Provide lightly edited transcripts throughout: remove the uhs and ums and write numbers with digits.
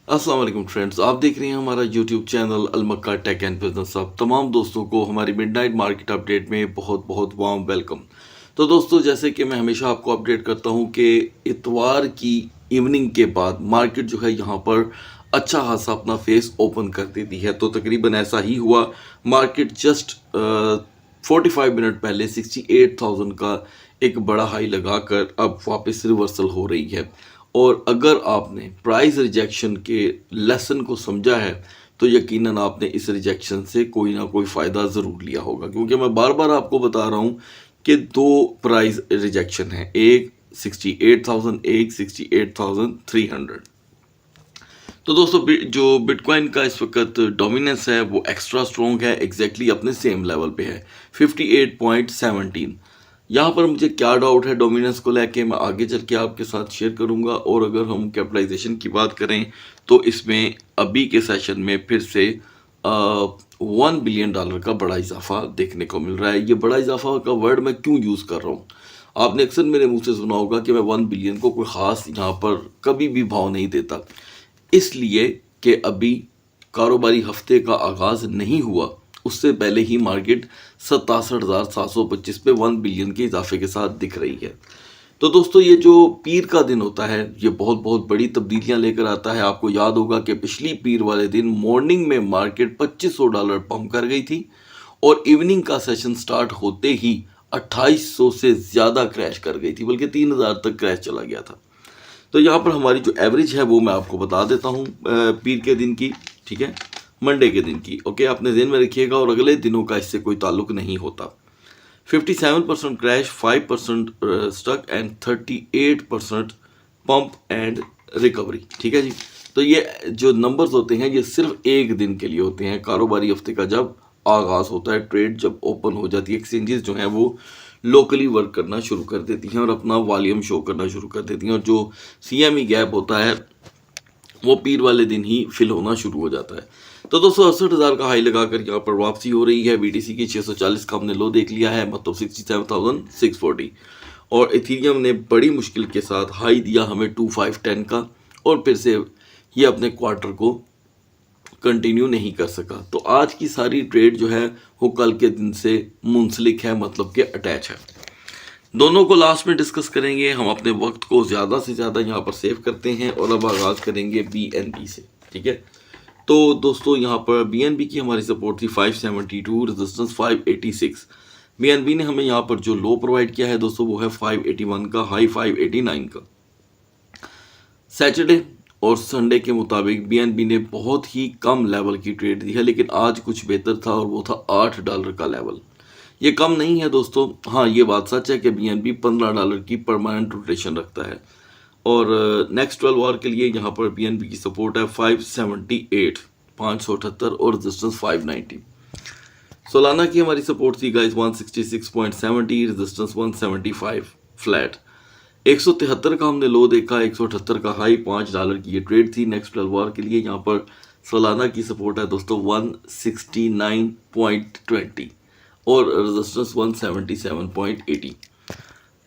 अस्सलाम वालेकुम फ्रेंड्स, आप देख रहे हैं हमारा YouTube channel Almakka tech and business. अब तमाम दोस्तों को हमारी मिडनाइट मार्केट अपडेट में बहुत बहुत वार्म वेलकम। तो दोस्तों, जैसे कि मैं हमेशा आपको अपडेट करता हूं कि इतवार की इवनिंग के बाद मार्केट जो है यहाँ पर अच्छा खासा अपना फेस ओपन कर देती है। तो तकरीबन ऐसा ही हुआ। मार्केट जस्ट 45 मिनट पहले 68,000 का एक बड़ा हाई लगाकर अब वापस रिवर्सल हो रही है। और अगर आपने प्राइस रिजेक्शन के लेसन को समझा है तो यकीनन आपने इस रिजेक्शन से कोई ना कोई फ़ायदा ज़रूर लिया होगा, क्योंकि मैं बार बार आपको बता रहा हूँ कि दो प्राइस रिजेक्शन है, एक 68,000, एक 68,300। तो दोस्तों, जो बिटकॉइन का इस वक्त डोमिनेंस है वो एक्स्ट्रा स्ट्रॉन्ग है, एग्जैक्टली अपने सेम लेवल पे है 58.17। यहाँ पर मुझे क्या डाउट है डोमिनेंस को लेके, मैं आगे चल के आपके साथ शेयर करूँगा। और अगर हम कैपिटलाइजेशन की बात करें तो इसमें अभी के सेशन में फिर से $1 बिलियन का बड़ा इजाफा देखने को मिल रहा है। ये बड़ा इजाफा का वर्ड मैं क्यों यूज़ कर रहा हूँ, आपने अक्सर मेरे मुंह से सुना होगा कि मैं 1 बिलियन को कोई ख़ास यहाँ पर कभी भी भाव नहीं देता, इसलिए कि अभी कारोबारी हफ्ते का आगाज़ नहीं हुआ, उससे पहले ही मार्केट 67,725 पे 1 बिलियन के इजाफे के साथ दिख रही है। तो दोस्तों, ये जो पीर का दिन होता है ये बहुत बहुत बड़ी तब्दीलियां लेकर आता है। आपको याद होगा कि पिछली पीर वाले दिन मॉर्निंग में मार्केट $2500 पंप कर गई थी और इवनिंग का सेशन स्टार्ट होते ही 2800 से ज़्यादा क्रैश कर गई थी, बल्कि 3000 तक क्रैश चला गया था। तो यहाँ पर हमारी जो एवरेज है वो मैं आपको बता देता हूँ पीर के दिन की, ठीक है, मंडे के दिन की। ओके, आपने ध्यान में रखिएगा और अगले दिनों का इससे कोई ताल्लुक नहीं होता। 57% crash, 5% stuck and 38% pump and recovery. ठीक है जी। तो ये जो नंबर्स होते हैं ये सिर्फ एक दिन के लिए होते हैं। कारोबारी हफ्ते का जब आगाज़ होता है, ट्रेड जब ओपन हो जाती है, एक्सचेंजेस जो हैं वो लोकली वर्क करना शुरू कर देती हैं और अपना वॉल्यूम शो करना शुरू कर देती हैं, और जो CME गैप होता है वो पीर वाले दिन ही फिल होना शुरू हो जाता है। तो 268,000 का हाई लगाकर यहाँ पर वापसी हो रही है। BTC की 640 का हमने लो देख लिया है, मतलब 67,640। और इथीरियम ने बड़ी मुश्किल के साथ हाई दिया हमें 2510 का, और फिर से ये अपने क्वार्टर को कंटिन्यू नहीं कर सका। तो आज की सारी ट्रेड जो है वो कल के दिन से मुंसलिक है, मतलब कि अटैच है। दोनों को लास्ट में डिस्कस करेंगे। हम अपने वक्त को ज़्यादा से ज़्यादा यहाँ पर सेव करते हैं और अब आगाज़ करेंगे BNB से। ठीक है, तो दोस्तों यहाँ पर BNB की हमारी सपोर्ट थी 572, रेजिस्टेंस 586। BNB ने हमें यहाँ पर जो लो प्रोवाइड किया है दोस्तों वो है 581 का, हाई 589 का। सैटरडे और संडे के मुताबिक BNB ने बहुत ही कम लेवल की ट्रेड दी है, लेकिन आज कुछ बेहतर था और वो था $8 का लेवल। ये कम नहीं है दोस्तों। हाँ, ये बात सच है कि BNB $15 की परमानेंट रोटेशन रखता है। और नेक्स्ट 12 आवर के लिए यहाँ पर BNB की सपोर्ट है 578, 578 और रेजिस्टेंस 590। सोलाना की हमारी सपोर्ट थी गाइस 166.70, रेजिस्टेंस 175 फ्लैट। 173 का हमने लो देखा, 178 का हाई, $5 की ये ट्रेड थी। नेक्स्ट 12 आवर के लिए यहाँ पर सोलाना की सपोर्ट है दोस्तों 169.20 और रेजिस्टेंस 177.80।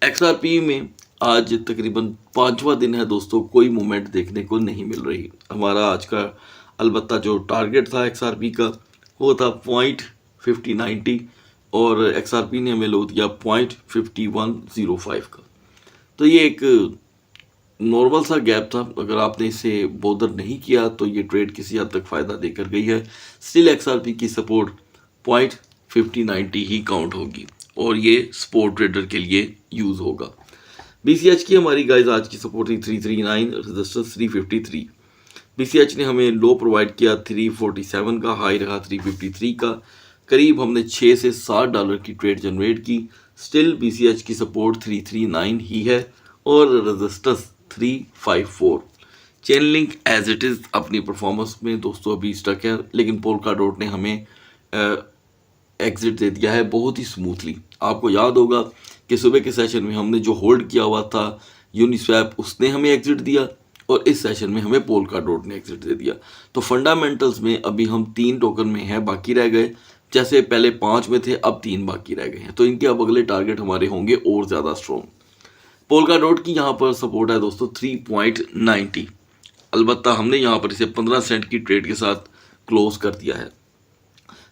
XRP में आज तकरीबन 5वां दिन है दोस्तों, कोई मूवमेंट देखने को नहीं मिल रही। हमारा आज का अलबत्ता जो टारगेट था XRP का वो था 0.5090 और XRP ने हमें लो दिया 0.5105 का। तो ये एक नॉर्मल सा गैप था। अगर आपने इसे बोदर नहीं किया तो ये ट्रेड किसी हद तक फ़ायदा देकर गई है। स्टिल XRP की सपोर्ट 0.5090 ही काउंट होगी और ये स्पोर्ट ट्रेडर के लिए यूज़ होगा। BCH की हमारी गाइस आज की सपोर्ट थी 339, रेजिस्टेंस 353। BCH ने हमें लो प्रोवाइड किया 347 का, हाई रहा 353 का। करीब हमने 6 से $7 की ट्रेड जनरेट की। स्टिल BCH की सपोर्ट 339 ही है और resistance 354। Chain link as it is अपनी परफॉर्मेंस में दोस्तों अभी स्टक है, लेकिन पोल्का डॉट ने हमें एग्जिट दे दिया है बहुत ही स्मूथली। आपको याद होगा कि सुबह के सेशन में हमने जो होल्ड किया हुआ था यूनिस्वैप, उसने हमें एग्जिट दिया और इस सेशन में हमें पोल्का डॉट ने एग्जिट दे दिया। तो फंडामेंटल्स में अभी हम 3 टोकन में हैं, बाकी रह गए। जैसे पहले 5 में थे, अब 3 बाकी रह गए हैं। तो इनके अब अगले टारगेट हमारे होंगे और ज़्यादा स्ट्रॉन्ग। पोल्का डॉट की यहाँ पर सपोर्ट है दोस्तों 3.90। अलबत्ता हमने यहाँ पर इसे 15 सेंट की ट्रेड के साथ क्लोज कर दिया है।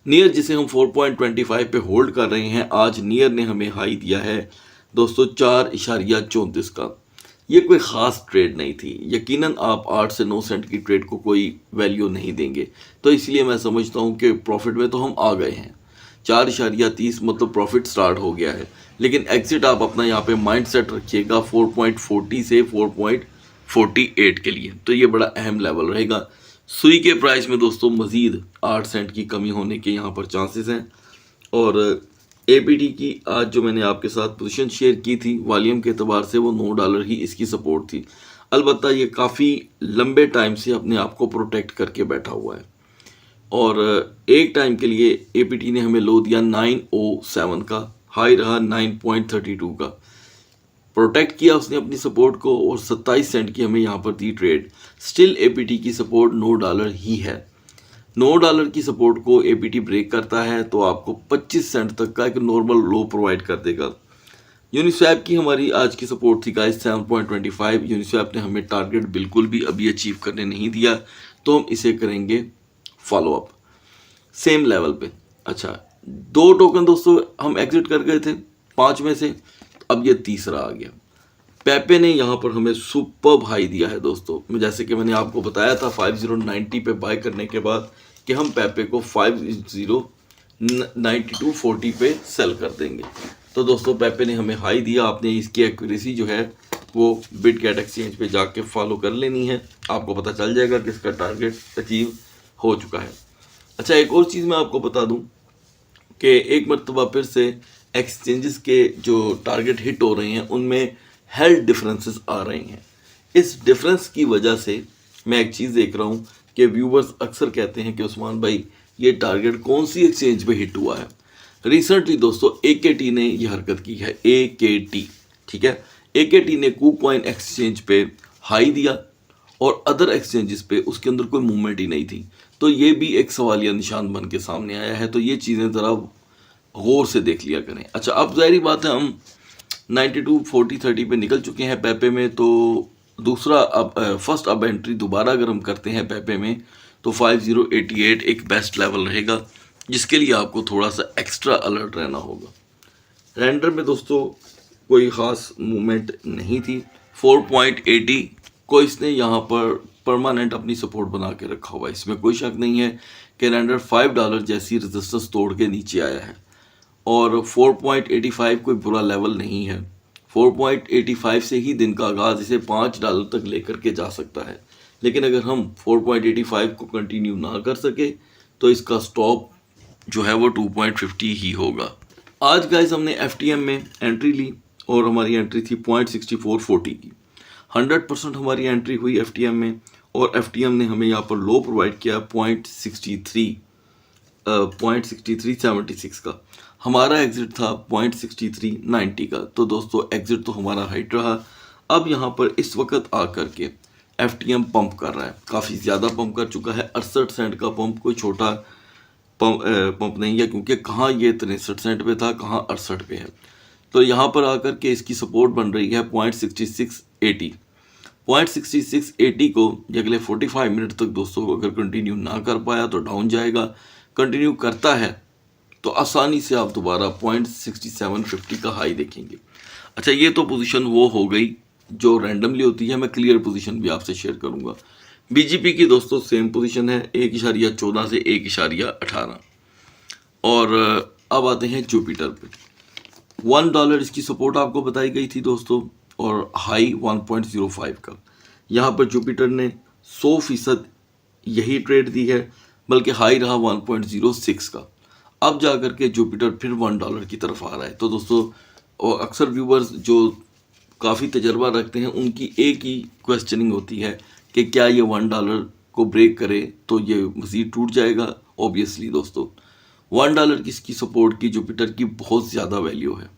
नियर जिसे हम 4.25 पे होल्ड कर रहे हैं, आज नियर ने हमें हाई दिया है दोस्तों 4.34 का। ये कोई ख़ास ट्रेड नहीं थी, यकीनन आप 8 से 9 सेंट की ट्रेड को कोई वैल्यू नहीं देंगे, तो इसलिए मैं समझता हूँ कि प्रॉफिट में तो हम आ गए हैं। 4.30 मतलब प्रॉफिट स्टार्ट हो गया है, लेकिन एग्जिट आप अपना यहाँ पे माइंड सेट रखिएगा 4.40 से 4.48 के लिए, तो ये बड़ा अहम लेवल रहेगा। सुई के प्राइस में दोस्तों मज़ीद 8 सेंट की कमी होने के यहाँ पर चांसेस हैं। और एपीटी की आज जो मैंने आपके साथ पोजीशन शेयर की थी वॉल्यूम के अतबार से, वो $9 ही इसकी सपोर्ट थी। अलबत्ता ये काफ़ी लंबे टाइम से अपने आप को प्रोटेक्ट करके बैठा हुआ है, और एक टाइम के लिए एपीटी ने हमें लो दिया 907 का, हाई रहा 9.32 का। प्रोटेक्ट किया उसने अपनी सपोर्ट को, और 27 सेंट की हमें यहाँ पर दी ट्रेड। स्टिल एपीटी की सपोर्ट $9 ही है। $9 की सपोर्ट को एपीटी ब्रेक करता है तो आपको 25 सेंट तक का एक नॉर्मल लो प्रोवाइड कर देगा। यूनिस्वैप की हमारी आज की सपोर्ट थी गाइस 7.25। यूनिस्वैप ने हमें टारगेट बिल्कुल भी अभी अचीव करने नहीं दिया, तो हम इसे करेंगे फॉलो अप सेम लेवल पे। अच्छा, 2 टोकन दोस्तों हम एग्जिट कर गए थे 5 में से, अब ये तीसरा आ गया। पेपे ने यहाँ पर हमें सुपर्ब हाई दिया है दोस्तों, जैसे कि मैंने आपको बताया था 5090 पे बाय करने के बाद कि हम पेपे को 5092.40 पे सेल कर देंगे। तो दोस्तों पेपे ने हमें हाई दिया, आपने इसकी एक्यूरेसी जो है वो बिटगेट एक्सचेंज पे जाके फॉलो कर लेनी है, आपको पता चल जाएगा कि इसका टारगेट अचीव हो चुका है। अच्छा, एक और चीज़ मैं आपको बता दूं कि एक मरतबा फिर से एक्सचेंजेस के जो टारगेट हिट हो रहे हैं उनमें हेल्थ डिफरेंसेस आ रहे हैं। इस डिफरेंस की वजह से मैं एक चीज़ देख रहा हूँ कि व्यूवर्स अक्सर कहते हैं कि उस्मान भाई ये टारगेट कौन सी एक्सचेंज पे हिट हुआ है। रिसेंटली दोस्तों AKT ने ये हरकत की है, AKT, ठीक है। AKT ने KuCoin एक्सचेंज पे हाई दिया और अदर एक्सचेंजेस पे उसके अंदर कोई मूवमेंट ही नहीं थी, तो ये भी एक सवालिया निशान बन के सामने आया है। तो ये चीज़ें ज़रा गौर से देख लिया करें। अच्छा, अब ज़ाहिर बात है हम 92.40-30 पे निकल चुके हैं पेपे में, तो दूसरा अब फर्स्ट अब एंट्री दोबारा अगर हम करते हैं पेपे में तो 5088 एक बेस्ट लेवल रहेगा, जिसके लिए आपको थोड़ा सा एक्स्ट्रा अलर्ट रहना होगा। रेंडर में दोस्तों कोई ख़ास मूवमेंट नहीं थी। 4.80 को इसने यहाँ पर परमानेंट अपनी सपोर्ट बना के रखा हुआ है, इसमें कोई शक नहीं है कि रेंडर $5 जैसी रेजिस्टेंस तोड़ के नीचे आया है, और 4.85 कोई बुरा लेवल नहीं है। 4.85 से ही दिन का आगाज़ इसे $5 तक लेकर के जा सकता है, लेकिन अगर हम 4.85 को कंटिन्यू ना कर सके तो इसका स्टॉप जो है वो 2.50 ही होगा। आज गाइस हमने FTM में एंट्री ली और हमारी एंट्री थी 0.6440 की। 100% हमारी एंट्री हुई FTM में, और FTM ने हमें यहाँ पर लो प्रोवाइड किया 0.6376 का। हमारा एग्जिट था 0.6390 का। तो दोस्तों एग्जिट तो हमारा हाइट रहा। अब यहाँ पर इस वक्त आकर के FTM पंप कर रहा है, काफ़ी ज़्यादा पंप कर चुका है। 68 सेंट का पंप कोई छोटा पंप नहीं है, क्योंकि कहाँ ये 63 सेंट पे था, कहाँ 68 पे है। तो यहाँ पर आकर के इसकी सपोर्ट बन रही है 0.6680। 0.6680 को अगले 45 मिनट तक दोस्तों अगर कंटिन्यू ना कर पाया तो डाउन जाएगा, कंटिन्यू करता है तो आसानी से आप दोबारा 0.6750 का हाई देखेंगे। अच्छा, ये तो पोजीशन वो हो गई जो रैंडमली होती है, मैं क्लियर पोजीशन भी आपसे शेयर करूंगा। BGP की दोस्तों सेम पोजीशन है 1.14 से 1.18। और अब आते हैं जुपिटर पे। $1 इसकी सपोर्ट आपको बताई गई थी दोस्तों, और हाई 1.05 का। यहाँ पर जुपिटर ने 100% यही ट्रेड दी है, बल्कि हाई रहा 1.06 का। अब जाकर के जुपिटर फिर $1 की तरफ आ रहा है। तो दोस्तों अक्सर व्यूवर्स जो काफ़ी तजर्बा रखते हैं उनकी एक ही क्वेश्चनिंग होती है कि क्या ये $1 को ब्रेक करे तो ये मज़ीद टूट जाएगा। ऑब्वियसली दोस्तों $1 की इसकी सपोर्ट की जुपिटर की बहुत ज़्यादा वैल्यू है।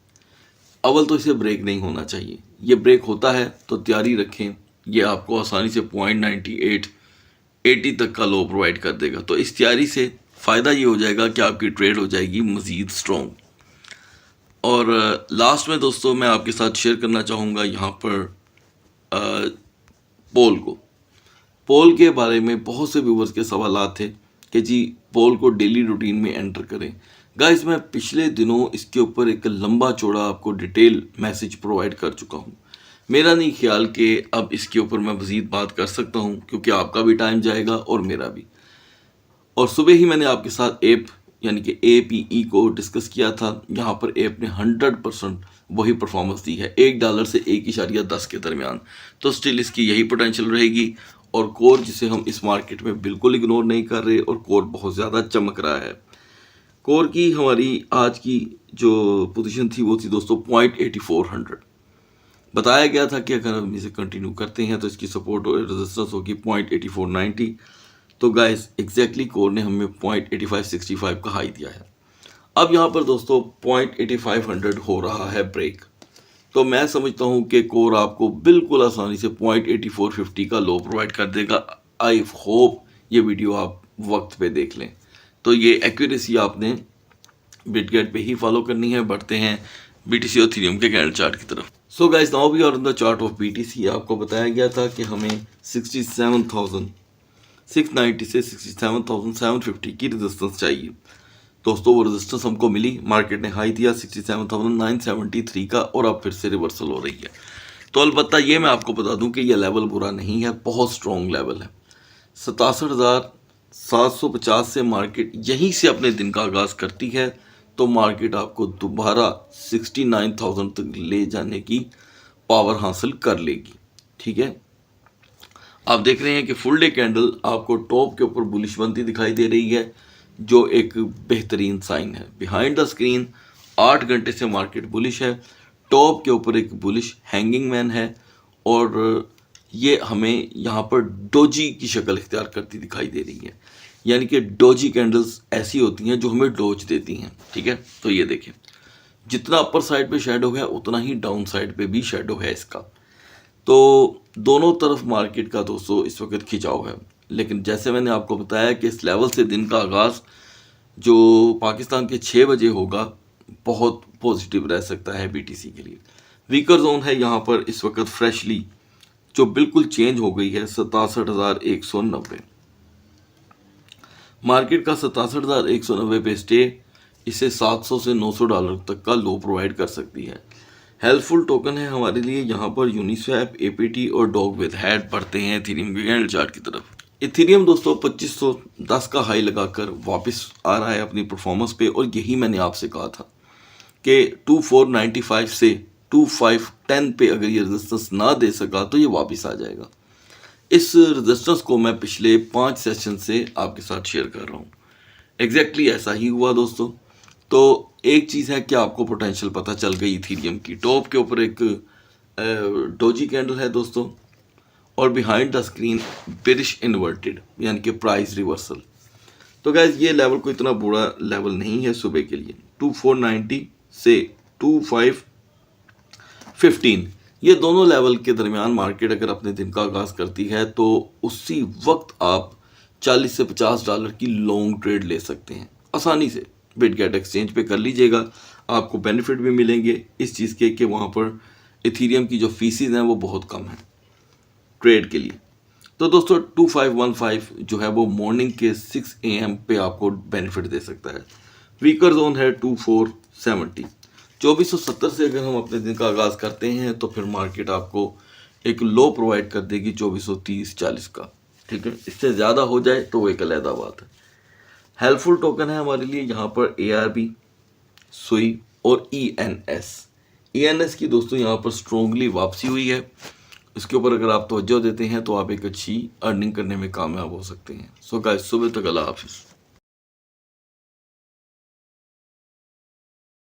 अव्वल तो इसे ब्रेक नहीं होना चाहिए, ये ब्रेक होता है तो तैयारी रखें, ये आपको आसानी से 0.9880 तक का लो प्रोवाइड कर देगा। तो इस तैयारी से फ़ायदा ये हो जाएगा कि आपकी ट्रेड हो जाएगी मज़ीद स्ट्रॉन्ग। और लास्ट में दोस्तों मैं आपके साथ शेयर करना चाहूँगा यहाँ पर पोल के बारे में बहुत से व्यूवर्स के सवाल थे कि जी पोल को डेली रूटीन में एंटर करें। गाइस मैं पिछले दिनों इसके ऊपर एक लंबा चौड़ा आपको डिटेल मैसेज प्रोवाइड कर चुका हूँ। मेरा नहीं ख्याल कि अब इसके ऊपर मैं मज़ीद बात कर सकता हूँ, क्योंकि आपका भी टाइम जाएगा और मेरा भी। और सुबह ही मैंने आपके साथ एप यानी कि APE को डिस्कस किया था। यहाँ पर एप ने 100% वही परफॉर्मेंस दी है, $1 से 1.10 के दरमियान। तो स्टिल इसकी यही पोटेंशियल रहेगी। और कोर जिसे हम इस मार्केट में बिल्कुल इग्नोर नहीं कर रहे, और कोर बहुत ज़्यादा चमक रहा है। कोर की हमारी आज की जो पोजीशन थी वो थी दोस्तों 0.8400। बताया गया था कि अगर हम इसे कंटिन्यू करते हैं तो इसकी सपोर्ट और रेजिस्टेंस होगी 0.8490। तो गाइस एग्जैक्टली कोर ने हमें 0.8565 का हाई दिया है। अब यहाँ पर दोस्तों 0.8500 हो रहा है ब्रेक। तो मैं समझता हूँ कि कोर आपको बिल्कुल आसानी से 0.8450 का लो प्रोवाइड कर देगा। आई होप ये वीडियो आप वक्त पे देख लें। तो ये एक्यूरेसी आपने बिटगेट पे ही फॉलो करनी है। बढ़ते हैं BTC और इथेरियम के कैंडल चार्ट की तरफ। So guys now we are on the chart of BTC। आपको बताया गया था कि हमें 67,690 से 67,750 की रेजिस्टेंस चाहिए। दोस्तों वो रेजिस्टेंस हमको मिली। मार्केट ने हाई दिया 67,973 का, और अब फिर से रिवर्सल हो रही है। तो अलबत्ता ये मैं आपको बता दूं कि ये लेवल बुरा नहीं है, बहुत स्ट्रॉन्ग लेवल है। 67,750 से मार्केट यहीं से अपने दिन का आगाज करती है, तो मार्केट आपको दोबारा 69,000 तक ले जाने की पावर हासिल कर लेगी। ठीक है, आप देख रहे हैं कि फुल डे कैंडल आपको टॉप के ऊपर बुलिश बनती दिखाई दे रही है, जो एक बेहतरीन साइन है। बिहाइंड द स्क्रीन 8 घंटे से मार्केट बुलिश है। टॉप के ऊपर एक बुलिश हैंगिंग मैन है, और ये हमें यहाँ पर डोजी की शक्ल इख्तियार करती दिखाई दे रही है। यानी कि डोजी कैंडल्स ऐसी होती हैं जो हमें डोज देती हैं। ठीक है, तो ये देखें, जितना अपर साइड पे शेडो है उतना ही डाउन साइड पे भी शेडो है इसका। तो दोनों तरफ मार्केट का दोस्तों इस वक्त खिंचाव है। लेकिन जैसे मैंने आपको बताया कि इस लेवल से दिन का आगाज़ जो पाकिस्तान के 6 बजे होगा बहुत पॉजिटिव रह सकता है BTC के लिए। वीकर जोन है यहाँ पर इस वक्त फ्रेशली जो बिल्कुल चेंज हो गई है 67,190। मार्केट का 67,190 पे स्टे इसे 700 से $900 तक का लो प्रोवाइड कर सकती है। हेल्पफुल टोकन है हमारे लिए यहाँ पर यूनिस्वैप, APT और डॉग विद हेड। बढ़ते हैं इथेरियम के कैंडल चार्ट की तरफ। इथेरियम दोस्तों 2510 का हाई लगाकर वापस आ रहा है अपनी परफॉर्मेंस पे, और यही मैंने आपसे कहा था कि 2495 से 2510 पे अगर ये रेजिस्टेंस ना दे सका तो ये वापस आ जाएगा। इस रेजिस्टेंस को मैं पिछले 5 सेशन से आपके साथ शेयर कर रहा हूँ। एग्जैक्टली ऐसा ही हुआ दोस्तों। तो एक चीज़ है कि आपको पोटेंशियल पता चल गई इथेरियम की। टॉप के ऊपर एक डोजी कैंडल है दोस्तों, और behind the screen bearish inverted यानी कि प्राइस रिवर्सल। तो गाइस ये लेवल कोई इतना बुरा लेवल नहीं है सुबह के लिए। 2490 से 2515 ये दोनों लेवल के दरमियान मार्केट अगर अपने दिन का आगाज़ करती है तो उसी वक्त आप $40 से $50 की लॉन्ग ट्रेड ले सकते हैं आसानी से। बिटगेट एक्सचेंज पे कर लीजिएगा, आपको बेनिफिट भी मिलेंगे इस चीज़ के कि वहाँ पर इथेरियम की जो फीसिस हैं वो बहुत कम है ट्रेड के लिए। तो दोस्तों 2515 जो है वो मॉर्निंग के 6 AM पे आपको बेनिफिट दे सकता है। वीकर जोन है 2470। 2470 से अगर हम अपने दिन का आगाज़ करते हैं तो फिर मार्केट आपको एक लो प्रोवाइड कर देगी 2430-40 का। ठीक है, इससे ज़्यादा हो जाए तो वो एक अलग बात है। हेल्पफुल टोकन है हमारे लिए यहाँ पर ARB, सुई और ENS की दोस्तों यहाँ पर स्ट्रोंगली वापसी हुई है। इसके ऊपर अगर आप तवज्जो देते हैं तो आप एक अच्छी अर्निंग करने में कामयाब हो सकते हैं। सो गाइस सुबह तक अल्लाह हाफिज़।